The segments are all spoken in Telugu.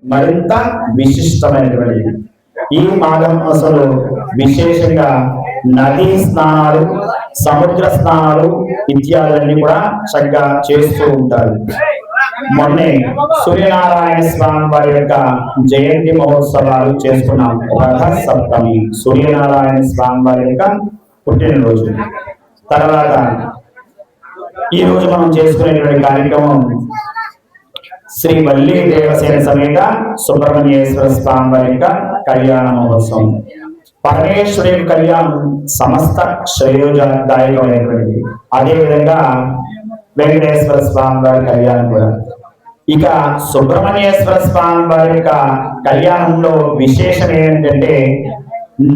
మరింత విశిష్టమైనటువంటిది. ఈ మాఘమాసంలో విశేషంగా నదీ స్నానాలు, సముద్ర స్నానాలు ఇత్యాదులన్నీ కూడా చక్కగా చేస్తూ ఉంటారు. మొన్నే సూర్యనారాయణ స్వామి వారి యొక్క జయంతి మహోత్సవాలు చేసుకున్నాం. రథ సప్తమి సూర్యనారాయణ స్వామి వారి యొక్క పుట్టినరోజు. తర్వాత ఈ రోజు మనం చేసుకునేటువంటి కార్యక్రమం శ్రీ వల్లి దేవసేన సమేత సుబ్రహ్మణ్యేశ్వర స్వామి వారి యొక్క కళ్యాణ మహోత్సవం. పరమేశ్వరి కళ్యాణం సమస్త శ్రేయోదాయకమైనటువంటిది. అదేవిధంగా వెంకటేశ్వర స్వామి వారి కళ్యాణం కూడా. ఇక సుబ్రహ్మణ్యేశ్వర స్వామి వారి యొక్క కళ్యాణంలో విశేషం ఏంటంటే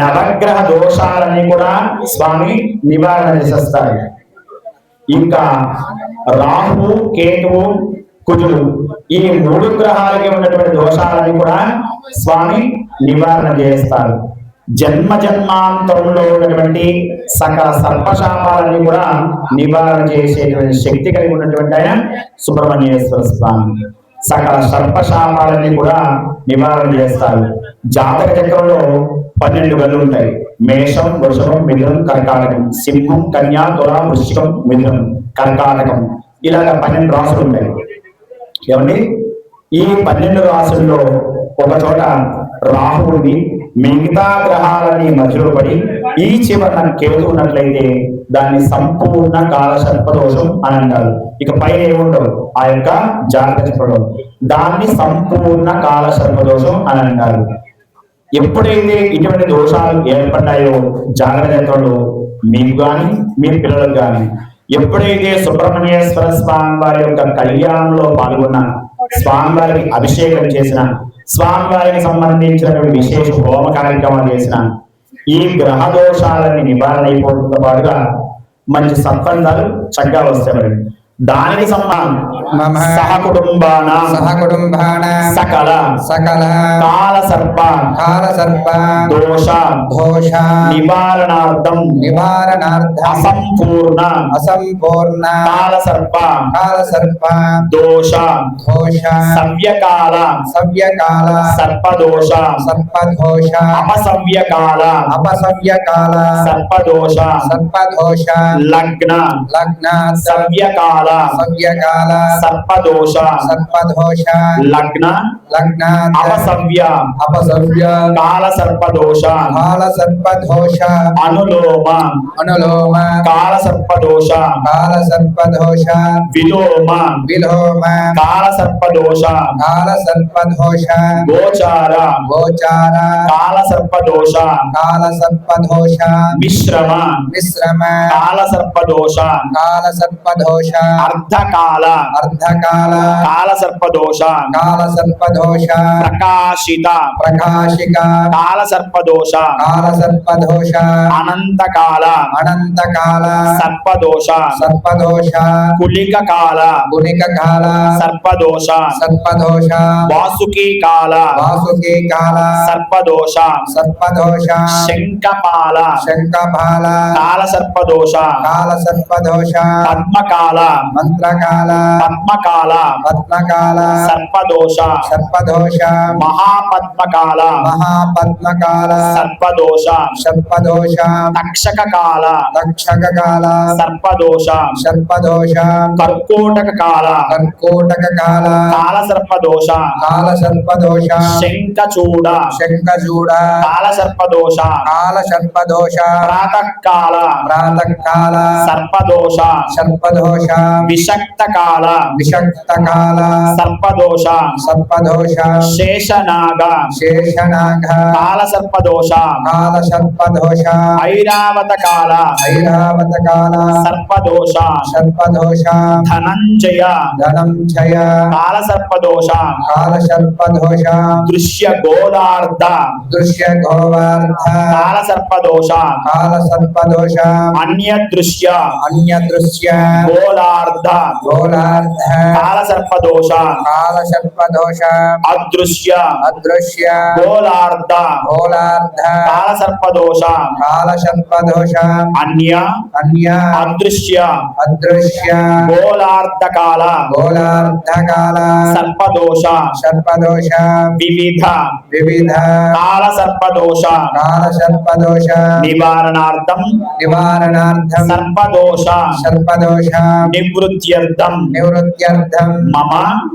నవగ్రహ దోషాలన్నీ కూడా స్వామి నివారణ చేసేస్తారు. ఇంకా రాహు, కేతువు, కుజుడు ఈ మూడు గ్రహాలకి ఉన్నటువంటి దోషాలని కూడా స్వామి నివారణ చేస్తారు. జన్మ జన్మాంతరంలో ఉన్నటువంటి సకల సర్పశాపాలని కూడా నివారణ చేసేటువంటి శక్తి కలిగి ఉన్నటువంటి ఆయన సుబ్రహ్మణ్యేశ్వర స్వామి. సకల సర్పశాపాలని కూడా నివారణ చేస్తారు. జాతక చక్రంలో 12 గళ్ళు ఉంటాయి. మేషం, వృషభం, మిథునం, కర్కాటకం, సింహం, కన్యా, తుల, వృశ్చికం, మిథునం, కర్కాటకం ఇలాగ 12 రాసులు ఉంటాయి. ఏమండి ఈ 12 రాసుల్లో ఒక చోట రాహువుని మిగతా గ్రహాలని మధ్యలో పడి ఈ చివరన కేతు ఉన్నట్లయితే దాన్ని సంపూర్ణ కాలసర్పదోషం అని అంటారు. ఇక పైన ఏముండవు ఆ యొక్క జాతక చక్రంలో దాన్ని సంపూర్ణ కాలసర్పదోషం అని అంటారు. ఎప్పుడైతే ఇటువంటి దోషాలు ఏర్పడ్డాయో జాగ్రత్తలో మీకు కానీ మీ పిల్లలకు కానీ ఎప్పుడైతే సుబ్రహ్మణ్యేశ్వర స్వామి వారి యొక్క కళ్యాణంలో పాల్గొన్న, స్వామివారికి అభిషేకం చేసిన, స్వామివారికి సంబంధించినటువంటి విశేష హోమ కార్యక్రమాలు చేసిన ఈ గ్రహ దోషాలని నివారణ అయిపోతుందో పాటుగా మంచి సత్ఫలితాలు చక్కగా వస్తాయి. దానికి సహకుటుంబాన సకల కాల సర్ప దోష నివారణార్థం అసంపూర్ణ కాల సర్ప దోష సవ్యకాల సర్పదోష అపసవ్యకాల సర్పదోష లగ్న సవ్యకాల సర్పదోష లగ్న అపసవ్య కాల సర్పదోష అనులోమ కాల సర్పదోష విలోమ కాల సర్పదోష గోచార కాల సర్పదోష మిశ్రమ కాల సర్పదోష అర్ధకాల కాల సర్పదోష ప్రకాశిక కాల సర్పదోష అనంతకాల సర్పదోష కులిక కాల సర్పదోష వాసుకి కాల సర్పదోష శంఖపాల కాల సర్పదోష పద్మకాల పద్మకాల సర్పదోష మహాపద్మకాల సర్పదోష తక్షక కాల సర్పదోష కర్కోటక కాల కాల సర్పదోష శంఖచూడ కాల సర్పదోష ప్రాతకాల సర్పదోష విషక్త కాల సర్పదోష శేషనాగ కాల సర్పదోష ఐరావత కాల సర్పదోష ధనంజయ కాల సర్పదోష దృశ్య గోళార్ధ కాల సర్పదోష అన్యదృశ్య గోళార్ధ గోళార్ధ గోళార్ధ కాలసర్పదోష కాలసర్పదోష అదృశ్య అదృశ్య గోళార్ధ గోళార్ధ కాలసర్పదోష కాలసర్పదోష అన్య అన్య అదృశ్య అదృశ్య గోళార్ధకాల గోళార్ధకాల సర్పదోష సర్పదోష వివిధ వివిధ కాలసర్పదోష కాలసర్పదోష నివారణార్థం నివారణార్థం సర్పదోష సర్పదోష నివృత్త్యర్థం నివృత్త్యర్థం మమ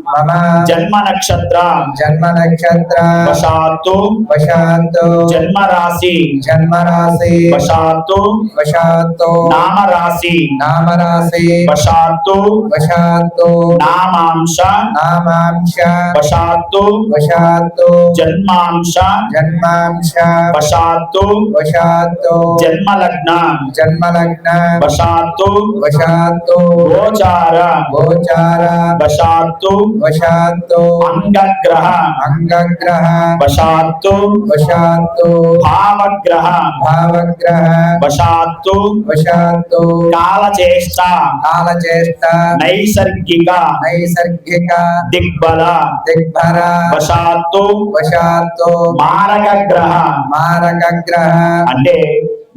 మమ జన్మ నక్షత్ర జన్మ నక్షత్ర వశాత్తు వశాత్తు జన్మరాశి జన్మరాశి వశాత్తు వశాత్తు నామరాశి నామరాశి వశాత్తు వశాత్తు నామాంశ నామాంశ వశాత్తు వశాత్తు జన్మాంశ జన్మాంశ వశాత్తు వశాత్తు జన్మలగ్న జన్మలగ్న వశాత్తు వశాత్తు గోచార గోచార వశాత్తు వశాత్తు అంగగ్రహ అంగగ్రహ వశాత్తు వశాత్తు భావగ్రహ భావగ్రహ వశాత్తు వశాత్తు కాలచేష్ట కాలచేష్ట నైసర్గిక నైసర్గిక దిగ్బల దిగ్భర వశాత్తు వశాత్తు మారకగ్రహ మారకగ్రహ అంటే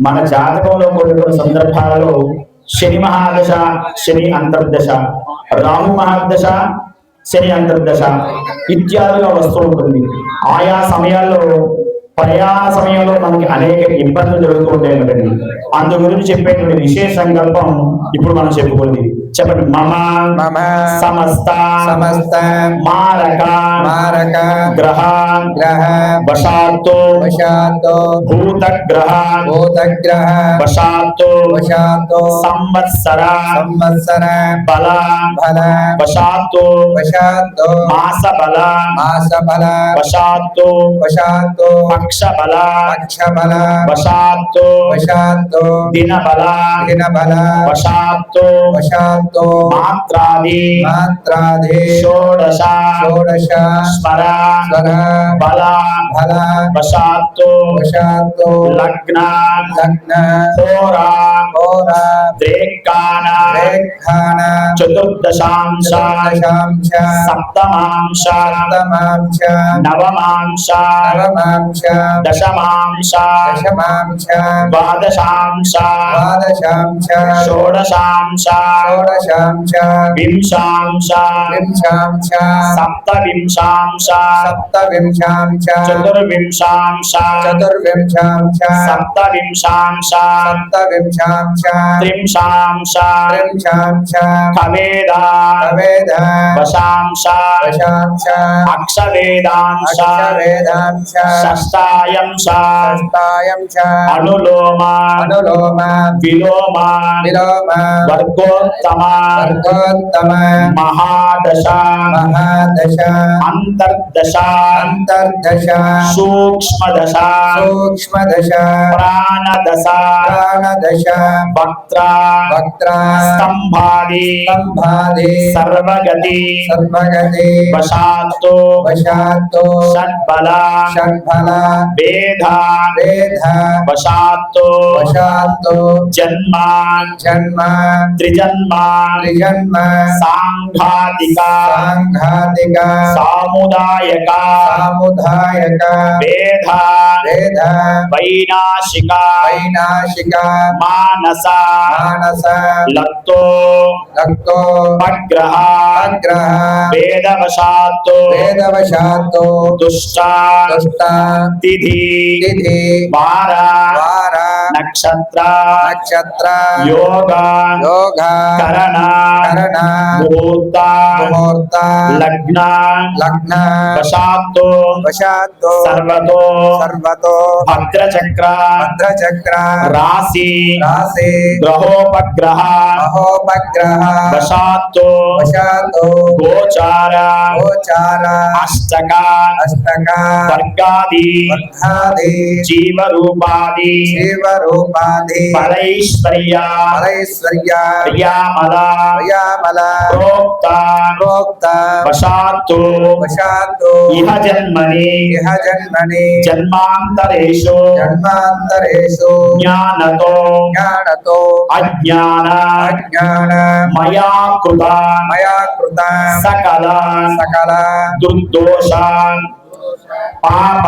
మన జాతకంలో కొన్ని సందర్భాలలో శని మహాదశ శని అంతర్దశ రాహు మహాదశ శని అంతర్దశ ఇత్యాదిగా వస్తూ ఉంటుంది. ఆయా సమయాల్లో ప్రయాణ సమయంలో మనకి అనేక ఇబ్బందులు జరుగుతూ ఉంటాయి కదండి. అందు గురించి చెప్పేటువంటి విశేష సంకల్పం ఇప్పుడు మనం చెప్పుకుంది. చెప్పండి. మమ మమ సమస్త సమస్త మారక మారక గ్రహ గ్రహ వశాత్తు వశాత్తు భూతగ్రహ భూతగ్రహ వశాత్తు వశాత్తు సంవత్సర సంవత్సర బల బల వశాత్తు వశాత్తు మాస బల మాస బల వశాత్తు వశాత్తు పక్ష బల పక్ష బల వశాత్తు వశాత్తు దిన బల దిన బల వశాత్తు వశాత్తు మాత్రాది మాత్రాధి షోడశ షోడశ స్మర స్వర బల బల వశాత్తు వశాత్తు లగ్న లగ్న హోరా హోర ద్రేకాన రేఖాన చతుర్దశాంశ చతుర్దశాంశ సప్తమాంశ సప్తమాంశ నవమాంశ నవమాంశ దశమాంశ దశమాంశ ద్వాదశాంశ ద్వాదశాంశ షోడశాంశ షోడశాంశ వింశాంశ వింశాంశ సప్తవింశాంశ సప్తవింశాంశ చతుర్వింశాంశ చతుర్వింశాంశ సప్తవింశాంశ సప్తవింశాంశ త్రింశాంశ త్రింశాంశ కవేద కవేద వశాంశ వశాంశ అక్షవేదాంశ అక్షవేదాంశ షష్టాయంశ షష్టాయంశ అనులోమ అనులోమ విలోమ విలోమ వర్గోత్తమ వర్గోత్తమ మహాదశ మహాదశ అంతర్దశ అంతర్దశ సూక్ష్మదశ సూక్ష్మదశ ప్రాణదశ ప్రాణదశ వక్త్ర వక్త్ర స్తంభాది సంభాది సర్వగతి సర్వగతి వశాత్తు వశాత్తు షడ్బల షడ్ఫల వేద వేద వశాత్తు వశాత్తు జన్మ జన్మ త్రిజన్మ త్రిజన్మ సాంఘాతిక సాంఘాతిక సాముదాయక సాముదాయక వేద వేద వైనాశిక వైనాశిక మానస మానస లక్తో రక్తో పగ్రహ అగ్రహ వేదవశాత్తు వేదవశాత్తు దుష్ట దుష్ట తిథి తిథి వార వార నక్షత్ర నక్షత్ర యోగ యోగ కరణ కరణ ముహూర్త ముహూర్త లగ్న లగ్న వశాత్తు వశాత్తు సర్వతో సర్వతో భద్రచక్ర భద్రచక్ర రాశి రాశి గ్రహోపగ్రహ మహోపగ్రహ వశాత్తు వశాత్తు గోచార గోచార అష్టక అష్టక వర్గాది వర్గాది జీవరూపాది రూపాధి ఫలైశ్వర్య ఫలైశ్వర్య ప్రియామల ప్రియామల ప్రోక్త ప్రోక్త వశాత్తు వశాత్తు ఇహ జన్మని ఇహ జన్మని జన్మాంతరేషు జన్మాంతరేషు జ్ఞానతో జ్ఞానతో అజ్ఞాన అజ్ఞాన మయా కృత మయా కృత సకల సకల దుర్దోషాన్ పాప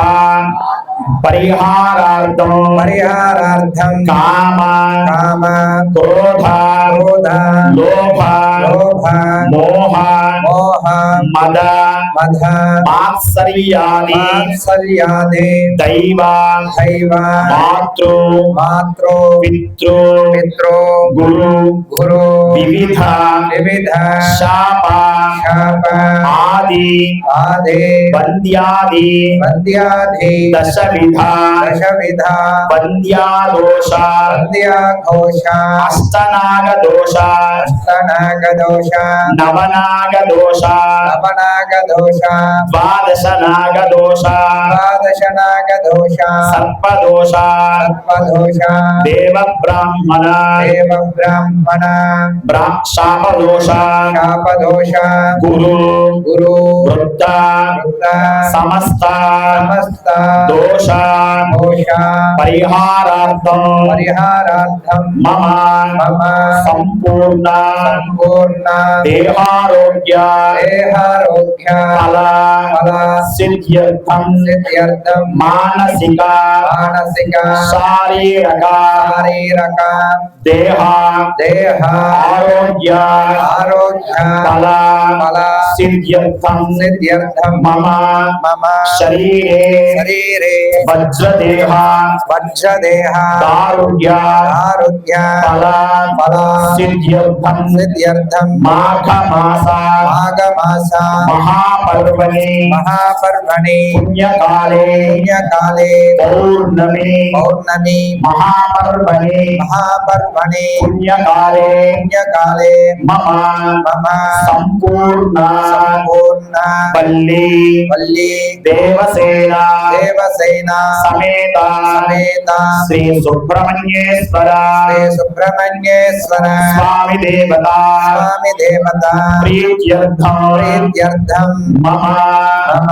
పరిహారార్థం పరిహారార్థం కామ కామ క్రోధ క్రోధ లోభ లోభ మోహ మోహ మద మద మాత్సర్యాది మాత్సర్యాది దైవ దైవ మాతృ మాతృ పితృ పితృ గురు గురు వివిధ వివిధ శాప శాప ఆది ఆది వంద్యాది వంద్యాధి దశవిధ దశవిధ వంద్యాదోష వంద్యాఘోష అష్టనాగదోష అష్టనాగదోష నవనాగదోష నవనాగదోష ద్వాదశనాగదోష ద్వాదశనాగదోష సర్పదోష సర్పదోష దేవ బ్రాహ్మణ దేవ బ్రాహ్మణ శాపదోష శాపదోష గురు గురు వృద్ధ వృద్ధ సమస్త సమస్త దోష దోష పరిహారార్థం పరిహారార్థం మమ మమ సంపూర్ణ సంపూర్ణ దేహారోగ్య దేహారోగ్య ఫల ఫల సిద్ధ్యర్థం సిద్ధ్యర్థం మానసిక మానసిక శారీరక శారీరక దేహ దేహ ఆరోగ్య ఆరోగ్య ఫల ఫల సిద్ధ్యర్థం సిద్ధ్యర్థం మమ మమ శరీరే శరీరే వజ్రదేహ వజ్రదేహ ఆరోగ్య ఆరోగ్య ఫల ఫల సిద్ధ్యర్థం సిద్ధ్యర్థం మాఘ మాస మాఘమాస మహాపర్వణి మహాపర్వణి పుణ్యకాలే పుణ్యకాలే పౌర్ణమి పౌర్ణమి మహాపర్వణి మహాపర్వణి పుణ్యకాలే పుణ్యకాలే మమ మమ సంపూర్ణ సంపూర్ణ పల్లి వల్లి దేవసేన దేవసేన సమేత సమేత శ్రీ సుబ్రహ్మణ్యేశ్వర శ్రీ సుబ్రహ్మణ్యేశ్వర స్వామి దేవత స్వామి దేవత ప్రీత్యర్థం ప్రీత్యర్థం మమ మమ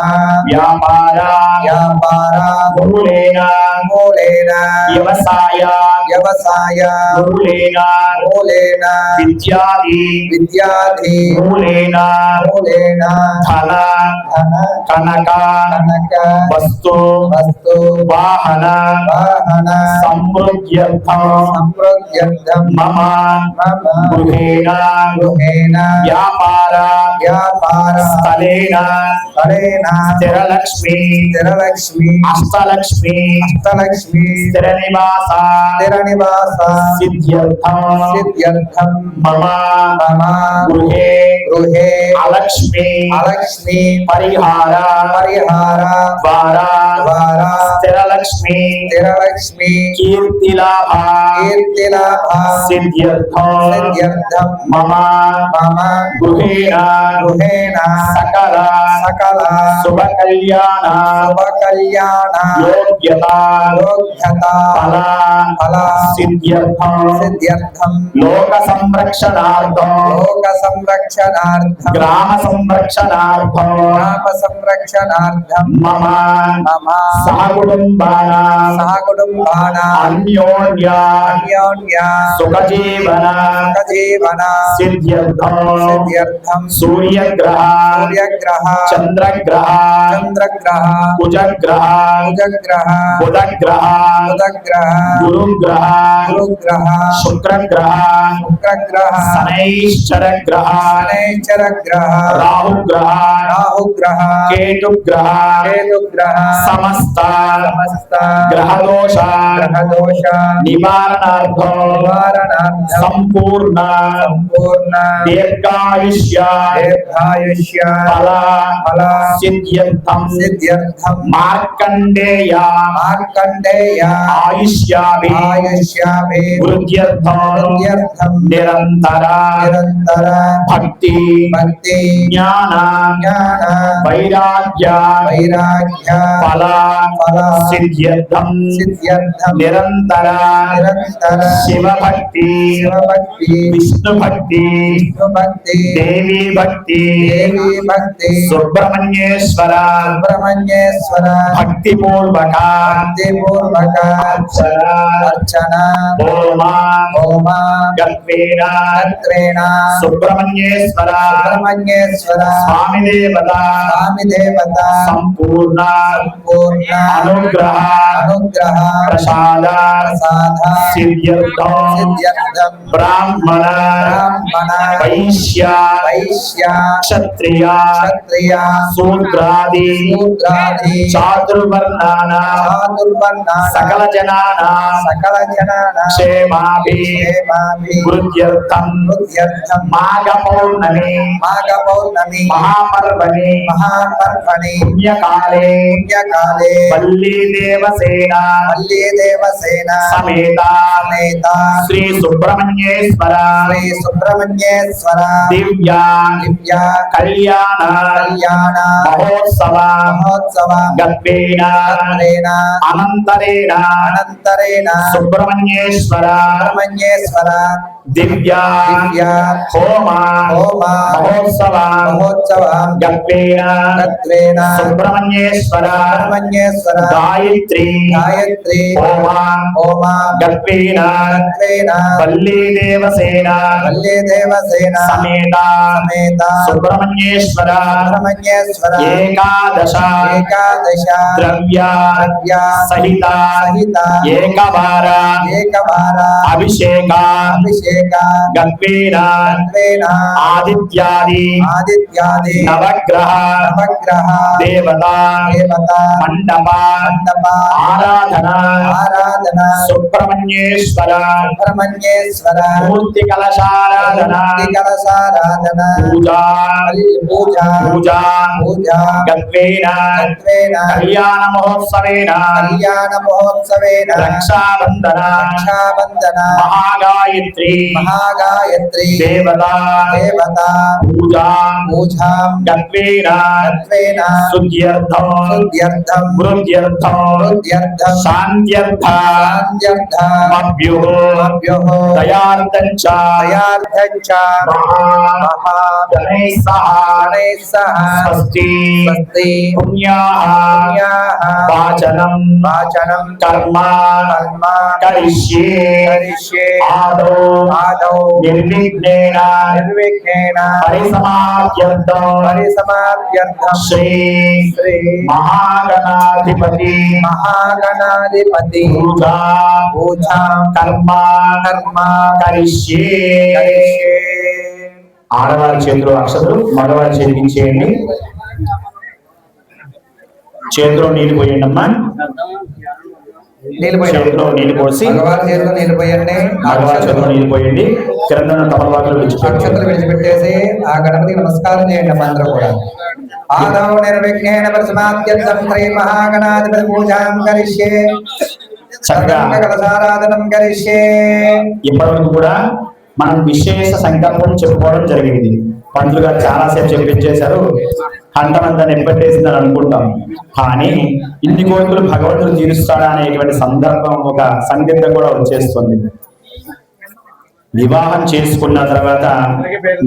వ్యాపార వ్యాపార మూలేన మూలేన వ్యవసాయ వ్యవసాయ మూలేన మూలేన విద్యాది విద్యాధి మూలేన మూలేన ధన ధన కనక కనక వస్తు వస్తు వాహన వాహన సమృద్ధ్యర్థం సంప్రద్యర్థం మమ మమ గృహేణ గృహేణ వ్యాపార వ్యాపార స్థలేన ఫలేన స్థిరలక్ష్మి స్థిరలక్ష్మి అష్టలక్ష్మి అష్టలక్ష్మి స్థిర నివాస స్థిర నివాస సిద్ధ్యర్థం సిద్ధ్యర్థం మమ మమ గృహే గృహే అలక్ష్మి అలక్ష్మి పరిహార పరిహార ద్వారా ద్వారా స్థిరలక్ష్మి స్థిరలక్ష్మి కీర్తిలాభ కీర్తిలాభ సిద్ధ్యర్థం సిద్ధ్యర్థం మమ మమ గృహేణ గృహేణ సకల సకల శుభ కళ్యాణ శుభ కళ్యాణ యోగ్యత యోగ్యత ఫల ఫల సిద్ధ్యర్థం సిద్ధ్యర్థం లోక సంరక్షణార్థం లోక సంరక్షణార్థం గ్రామ సంరక్షణార్థం గ్రామ సంరక్షణార్థం మమ మమ సహకుటుంబాన సహకుటుంబాన అన్యోన్య అన్యోన్య సుఖజీవన జీవన సిద్ధ్యర్థం సిద్ధ్యర్థం సూర్యగ్రహ సూర్యగ్రహ చంద్రగ్రహ చంద్రగ్రహ కుజగ్రహ కుజగ్రహ బుధగ్రహ బుధగ్రహ గురుగ్రహ గురుగ్రహ శుక్రగ్రహ శుక్రగ్రహ శనైశ్చరగ్రహ శనైశ్చరగ్రహ రాహుగ్రహ రాహుగ్రహ కేతుగ్రహ కేతుగ్రహ సమస్త సమస్త గ్రహదోష గ్రహదోష నివారణార్థం నివారణార్థం సంపూర్ణ సంపూర్ణ దీర్ఘాయుష్య దీర్ఘాయుష్య ఫల ఫల సిద్ధ్యర్థం సిద్ధ్యర్థం మార్కండేయ మార్కండేయ ఆయుష్యాభి ఆయుష్యాభి వృద్ధ్యర్థం వృద్ధ్యర్థం నిరంతర నిరంతర భక్తి భక్తి జ్ఞాన జ్ఞాన వైరాగ్య వైరాగ్య ఫల ఫల సిద్ధ్యర్థం సిద్ధ్యర్థం నిరంతర నిరంతర శివభక్తి శివభక్తి విష్ణుభక్తి విష్ణుభక్తి దేవీ భక్తి దేవీ భక్తి సుబ్రహ్మణ్యేశ్వర సుబ్రహ్మణ్యేశ్వర భక్తి పూర్వక భక్తిపూర్వక అర్చన హోమా హోమ గత్వేన తత్వేన సుబ్రహ్మణ్యేశ్వర సుబ్రహ్మణ్యేశ్వర స్వామి దేవత స్వామి దేవత సంపూర్ణ పూర్ణ అనుగ్రహ అనుగ్రహ ప్రసాద ప్రసాద సిద్ధ్యర్థం సిద్ధ్యర్థం బ్రాహ్మణ బ్రాహ్మణ వైశ్య వైశ్య క్షత్రియ క్షత్రియ శూద్రాది శూద్రాది చాతుర్వర్ణాన చాతుర్వర్ణ సకల జనానా సకల జనాన క్షేమాభి క్షేమాభి వృద్ధ్యర్థం వృద్ధ్యర్థం మాఘ పౌర్ణమి మాఘ పౌర్ణమి మహాపర్వణి మహాపర్వణి పుణ్యకాలే పుణ్యకాలే వల్లీ దేవసేన మల్లి దేవసేన సమేత సమేత శ్రీ సుబ్రహ్మణ్యేశ్వర శ్రీ సుబ్రహ్మణ్యేశ్వర దివ్య దివ్య కళ్యాణ కళ్యాణ మహోత్సవ మహోత్సవ గత్వేన గత్వేన అనంతరేణ అనంతరేణ సుబ్రహ్మణ్యేశ్వర సుబ్రహ్మణ్యేశ్వర దివ్య దివ్య హోమ హోమ మహోత్సవ మహోత్సవ గత్వేన గత్వేన సుబ్రహ్మణ్యేశ్వర సుబ్రహ్మణ్యేశ్వర గాయత్రి గాయత్రి హోమ హోమ గత్వేన గత్వేన వల్లీ దేవసేన మల్లి దేవసేన సమేత సమేత సుబ్రహ్మణ్యేశ్వర సుబ్రహ్మణ్యేశ్వర ఏకాదశ ఏకాదశ ద్రవ్య ద్రవ్య సహిత సహిత ఏకవార ఏకవార అభిషేక అభిషేక గత్వేన గత్వేన ఆదిత్యాది ఆదిత్యాది నవగ్రహ నవగ్రహ దేవత దేవత మండప మండప ఆరాధన ఆరాధన సుబ్రహ్మణ్యేశ్వర సుబ్రహ్మణ్యేశ్వర మూర్తి కలశారాధన మూర్తి కలశారాధన పూజా పూజ పూజ పూజ గత్వేన గత్వేన కళ్యాణ మహోత్సవేన కళ్యాణ మహోత్సవేన రక్షాబంధన రక్షాబంధన మహాగాయత్రి మహాగాయత్రి దేవత దేవత పూజా పూజాం గత్వేన గత్వేన శుద్ధ్యర్థం శుద్ధ్యర్థం వృద్ధ్యర్థం వృద్ధ్యర్థం శాంత్యర్థ శాంత్యర్థం మభ్యుః మభ్యుః దయార్థం చ దయార్థం చ మహా జనైః సహ గణైః సహ స్వస్తి స్వస్తి పుణ్యాః పుణ్యాః వాచనం వాచనం కర్మ కర్మ కరిష్యే కరిష్యే ఆదౌ ఆదౌ నిర్విఘ్నేన నిర్విఘ్నేన పరిసమాప్త్యర్థం పరిసమాప్త్యర్థం శ్రీ శ్రీ మహాగణాధిపతి మహాగణాధిపతి పూజా పూజాం కర్మ కర్మ కరిష్యే కరిష్యే. ఆడవారి చేతిలో అక్షతలు మగవారి చేతికి ఇచ్చేయండి చేతిలో నీళ్ళు పోయండి అమ్మా నీళ్ళు పోయండి. చేతిలో నీళ్ళు పోసి మగవారి చేతిలో నీళ్ళు పోయండి మగవారి చేతిలో నీళ్ళు పోయండి కింద తమలపాకులు అక్షతలు విడిచిపెట్టేసి ఆ గణపతికి నమస్కారం చేయండి అమ్మ అందరూ కూడా ఆదౌ నిర్విఘ్నేన పరిసమాప్త్యర్థం శ్రీ మహాగణాధిపతి పూజాం కరిష్యే చక్కగా కలశారాధనం కరిష్యే. ఇప్పటివరకు కూడా మనం విశేష సంకల్పం చెప్పుకోవడం జరిగింది. పంతులు గారు చాలాసేపు చెప్పించేశారు, హంటమంతా నిప్పట్టేసిందని అనుకుంటాం. కానీ ఇన్ని కోరికలు భగవంతుడు తీరుస్తాడా అనేటువంటి సందర్భం, ఒక సందిగ్ధం కూడా వచ్చేస్తుంది. వివాహం చేసుకున్న తర్వాత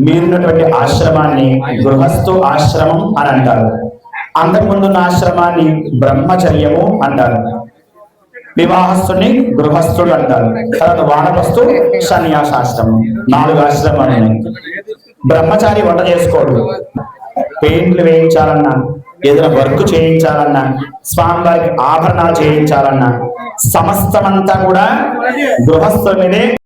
మీరున్నటువంటి ఆశ్రమాన్ని గృహస్థు ఆశ్రమం అని అంటారు. అంతకుముందున్న ఆశ్రమాన్ని బ్రహ్మచర్యము అంటారు. వివాహస్తుని గృహస్థుడు అంటారు. తర్వాత వానప్రస్థు సన్యాసాశ్రమం, 4 ఆశ్రమాలు ఉన్నాయి. బ్రహ్మచారి వంట చేసుకోడు. పెయింట్లు వేయించాలన్నా, ఏదైనా వర్క్ చేయించాలన్నా, స్వామివారికి ఆభరణాలు చేయించాలన్నా సమస్తమంతా కూడా గృహస్థుల మీదే